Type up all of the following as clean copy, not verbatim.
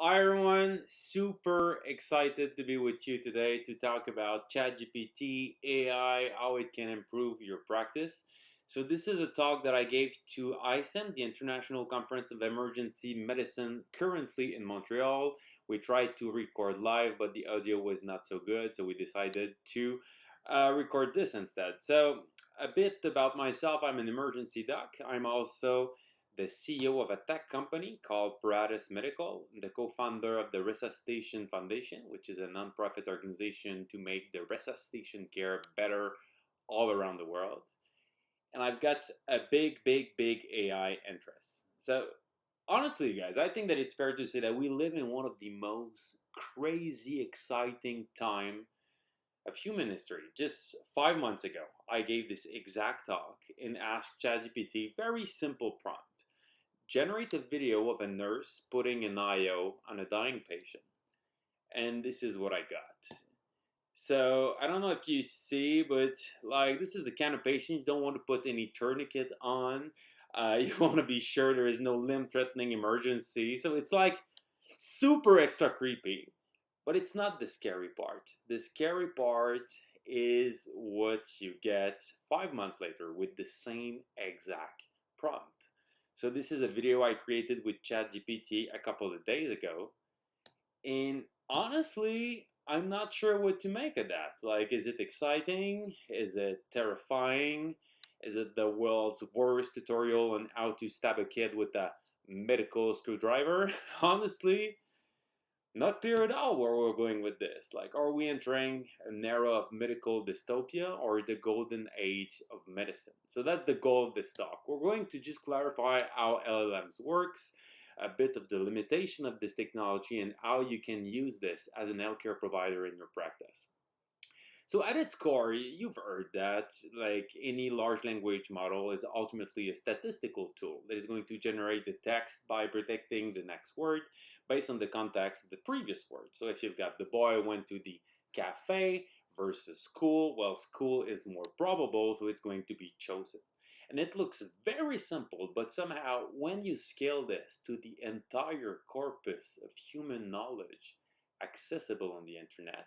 Hi everyone, super excited to be with you today to talk about ChatGPT, AI, how it can improve your practice. So this is a talk that I gave to ISEM, the International Conference of Emergency Medicine, currently in Montreal. We tried to record live, but the audio was not so good, so we decided to record this instead. So a bit about myself, I'm an emergency doc. I'm also the CEO of a tech company called Paratus Medical, the co-founder of the Resuscitation Foundation, which is a nonprofit organization to make the resuscitation care better all around the world. And I've got a big AI interest. So honestly, guys, I think that it's fair to say that we live in one of the most crazy, exciting time of human history. Just 5 months ago, I gave this exact talk and asked ChatGPT very simple prompt. Generate a video of a nurse putting an IO on a dying patient. And this is what I got. So I don't know if you see, but like this is the kind of patient you don't want to put any tourniquet on. You want to be sure there is no limb-threatening emergency. So it's like super extra creepy. But it's not the scary part. The scary part is what you get 5 months later with the same exact prompt. So this is a video I created with ChatGPT a couple of days ago. And honestly, I'm not sure what to make of that. Like, is it exciting? Is it terrifying? Is it the world's worst tutorial on how to stab a kid with a medical screwdriver? Honestly, not clear at all where we're going with this. Like, are we entering an era of medical dystopia or the golden age of medicine? So that's the goal of this talk. We're going to just clarify how LLMs works, a bit of the limitation of this technology, and how you can use this as an healthcare provider in your practice. So at its core, you've heard that like any large language model is ultimately a statistical tool that is going to generate the text by predicting the next word based on the context of the previous word. So if you've got the boy went to the cafe versus school, well, school is more probable, so it's going to be chosen. And it looks very simple, but somehow when you scale this to the entire corpus of human knowledge accessible on the internet,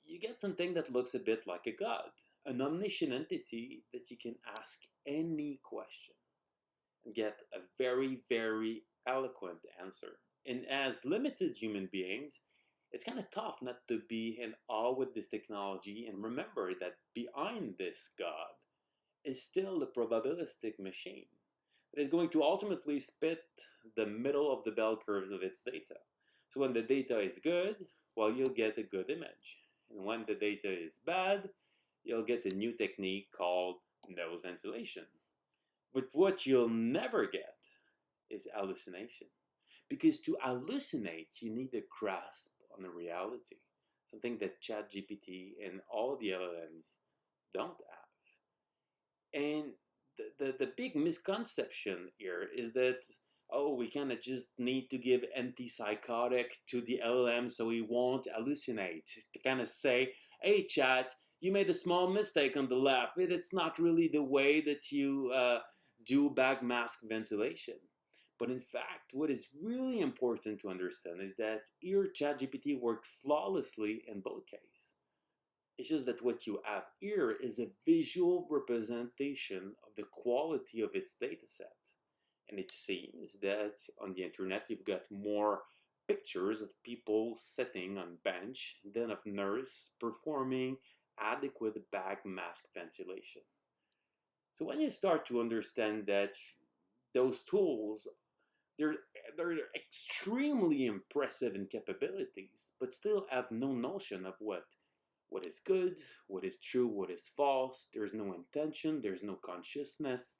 you get something that looks a bit like a god, an omniscient entity that you can ask any question and get a very eloquent answer. And as limited human beings, it's kind of tough not to be in awe with this technology and remember that behind this god is still the probabilistic machine that is going to ultimately spit the middle of the bell curves of its data. So when the data is good, well, you'll get a good image. And when the data is bad, you'll get a new technique called nose ventilation. But what you'll never get is hallucination. Because to hallucinate, you need a grasp on the reality, something that ChatGPT and all the LLMs don't have. And the big misconception here is that, oh, we kind of just need to give antipsychotic to the LLM so he won't hallucinate. To kind of say, hey, chat, you made a small mistake on the left. It's not really the way that you do back mask ventilation. But in fact, what is really important to understand is that here ChatGPT worked flawlessly in both cases. It's just that what you have here is a visual representation of the quality of its dataset. And it seems that on the internet you've got more pictures of people sitting on bench than of nurse performing adequate back mask ventilation. So when you start to understand that those tools, they're, they're extremely impressive in capabilities, but still have no notion of what is good, what is true, what is false. There's no intention, there's no consciousness,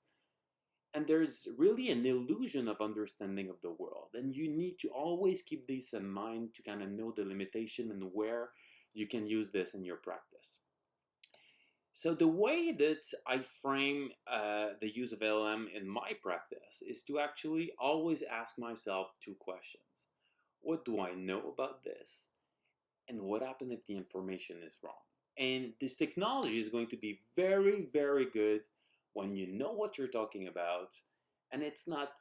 and there's really an illusion of understanding of the world. And you need to always keep this in mind to kind of know the limitation and where you can use this in your practice. So the way that I frame the use of LLM in my practice is to actually always ask myself two questions. What do I know about this? And what happens if the information is wrong? And this technology is going to be very good when you know what you're talking about and it's not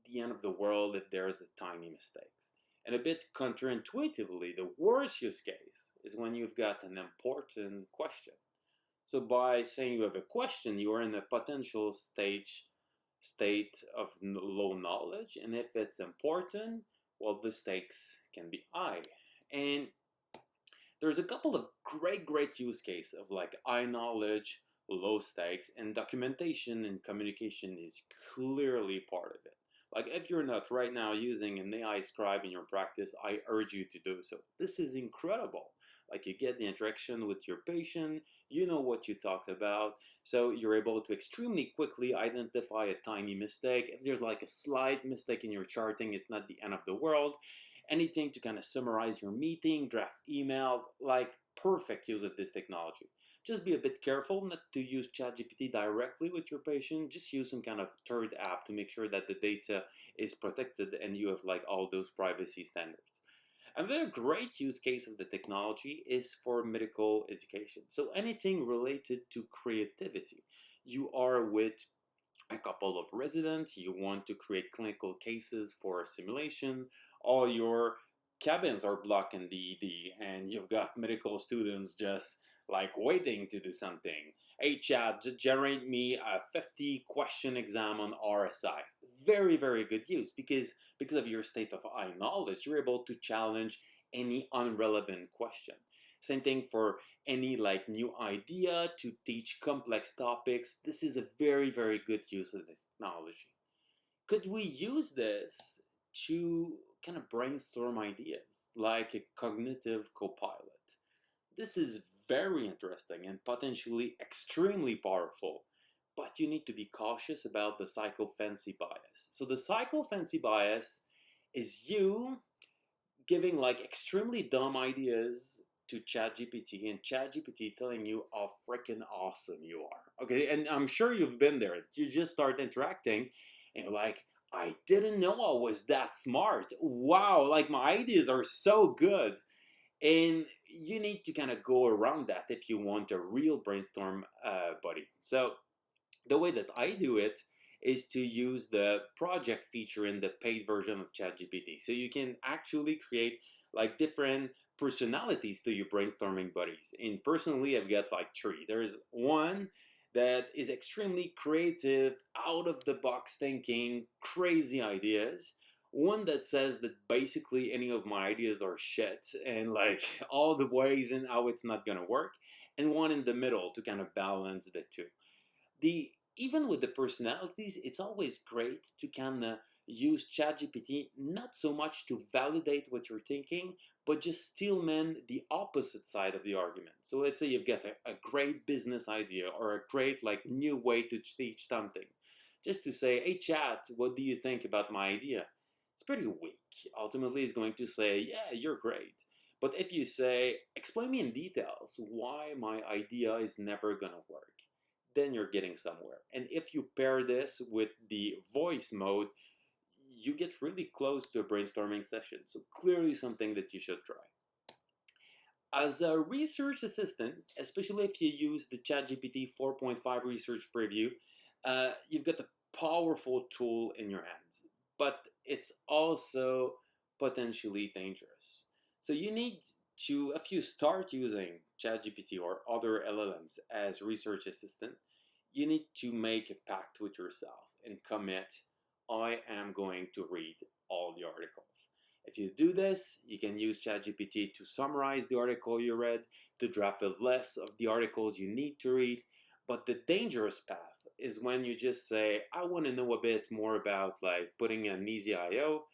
the end of the world if there's a tiny mistakes. And a bit counterintuitively, the worst use case is when you've got an important question. So by saying you have a question, you are in a potential state of low knowledge, and if it's important, well, the stakes can be high. And there's a couple of great use case of like high knowledge, low stakes, and documentation and communication is clearly part of it. Like if you're not right now using an AI scribe in your practice, I urge you to do so. This is incredible. Like you get the interaction with your patient, you know what you talked about, so you're able to extremely quickly identify a tiny mistake. If there's like a slight mistake in your charting, it's not the end of the world. Anything to kind of summarize your meeting, draft email, like perfect use of this technology. Just be a bit careful not to use ChatGPT directly with your patient. Just use some kind of third app to make sure that the data is protected and you have like all those privacy standards. Another great use case of the technology is for medical education. So anything related to creativity. You are with a couple of residents, you want to create clinical cases for a simulation, all your cabins are blocked in DED, and you've got medical students just like waiting to do something. Hey chat, just generate me a 50 question exam on RSI. Very good use because of your state of high knowledge, you're able to challenge any unrelevant question. Same thing for any like new idea to teach complex topics. This is a very good use of the technology. Could we use this to kind of brainstorm ideas like a cognitive copilot? This is very interesting and potentially extremely powerful, but you need to be cautious about the psychophancy bias. So the psychophancy bias is you giving like extremely dumb ideas to ChatGPT and ChatGPT telling you how freaking awesome you are. Okay, and I'm sure you've been there. You just start interacting and you're like, I didn't know I was that smart. Wow, like my ideas are so good. And you need to kind of go around that if you want a real brainstorm buddy. So the way that I do it is to use the project feature in the paid version of ChatGPT. So you can actually create like different personalities to your brainstorming buddies. And personally, I've got like three. There's one that is extremely creative, out of the box thinking, crazy ideas. One that says that basically any of my ideas are shit and like all the ways and how it's not gonna work. And one in the middle to kind of balance the two. The Even with the personalities, it's always great to kind of use ChatGPT not so much to validate what you're thinking, but just stillman the opposite side of the argument. So let's say you've got a great business idea or a great like new way to teach something. Just to say, hey chat, what do you think about my idea? It's pretty weak. Ultimately, it's going to say, yeah, you're great. But if you say, explain me in details why my idea is never gonna work, then you're getting somewhere. And if you pair this with the voice mode, you get really close to a brainstorming session. So clearly something that you should try. As a research assistant, especially if you use the ChatGPT 4.5 research preview, you've got a powerful tool in your hands, but it's also potentially dangerous. So you need to, if you start using ChatGPT or other LLMs as research assistant, you need to make a pact with yourself and commit, I am going to read all the articles. If you do this, you can use ChatGPT to summarize the article you read, to draft a list of the articles you need to read. But the dangerous path is when you just say, I want to know a bit more about like putting an easy IO,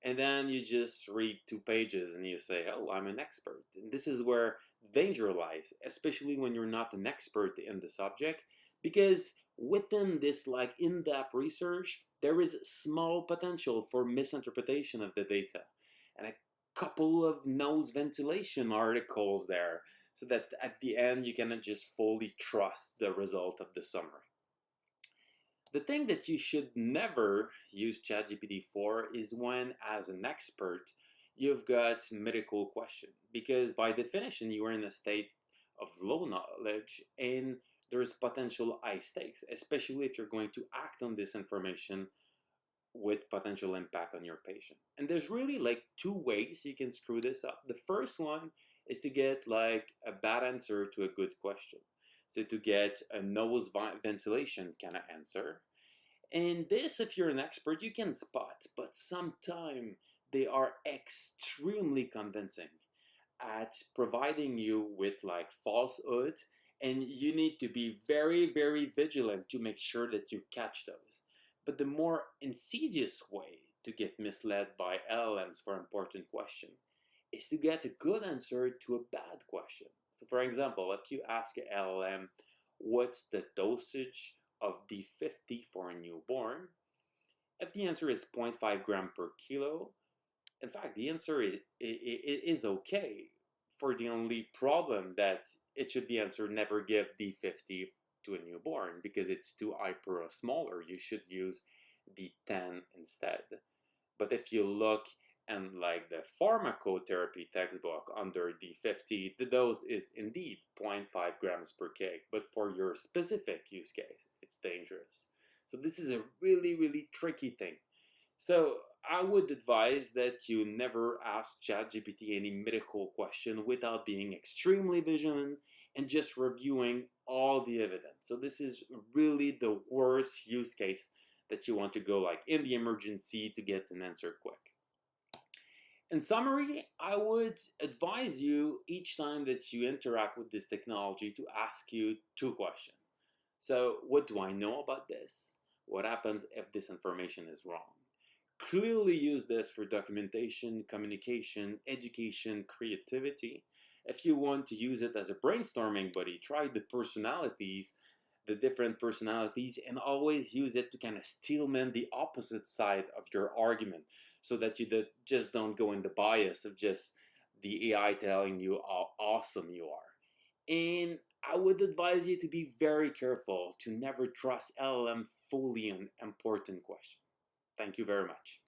and then you just read 2 pages and you say, oh, I'm an expert. And this is where danger lies, especially when you're not an expert in the subject, because within this like in-depth research, there is small potential for misinterpretation of the data and a couple of nose ventilation articles there, so that at the end you cannot just fully trust the result of the summary. The thing that you should never use ChatGPT for is when, as an expert, you've got medical question, because by definition you are in a state of low knowledge and there's potential high stakes, especially if you're going to act on this information with potential impact on your patient. And there's really like two ways you can screw this up. The first one is to get like a bad answer to a good question. So to get a nose ventilation kind of answer. And this, if you're an expert, you can spot, but sometimes they are extremely convincing at providing you with like falsehood, and you need to be very, very vigilant to make sure that you catch those. But the more insidious way to get misled by LLMs for important question is to get a good answer to a bad question. So for example, if you ask an LLM what's the dosage of D50 for a newborn, if the answer is 0.5 gram per kilo, in fact, the answer is okay. For the only problem that it should be answered, never give D50 to a newborn because it's too hyperosmolar. You should use D10 instead. But if you look in like the pharmacotherapy textbook under D50, the dose is indeed 0.5 grams per kg. But for your specific use case, it's dangerous. So this is a really, really tricky thing. So I would advise that you never ask ChatGPT any medical question without being extremely vigilant and just reviewing all the evidence. So this is really the worst use case that you want to go like in the emergency to get an answer quick. In summary, I would advise you each time that you interact with this technology to ask you two questions. So what do I know about this? What happens if this information is wrong? Clearly use this for documentation, communication, education, creativity. If you want to use it as a brainstorming buddy, try the different personalities, and always use it to kind of steelman the opposite side of your argument so that you just don't go in the bias of just the AI telling you how awesome you are. And I would advise you to be very careful to never trust LLM fully on important questions. Thank you very much.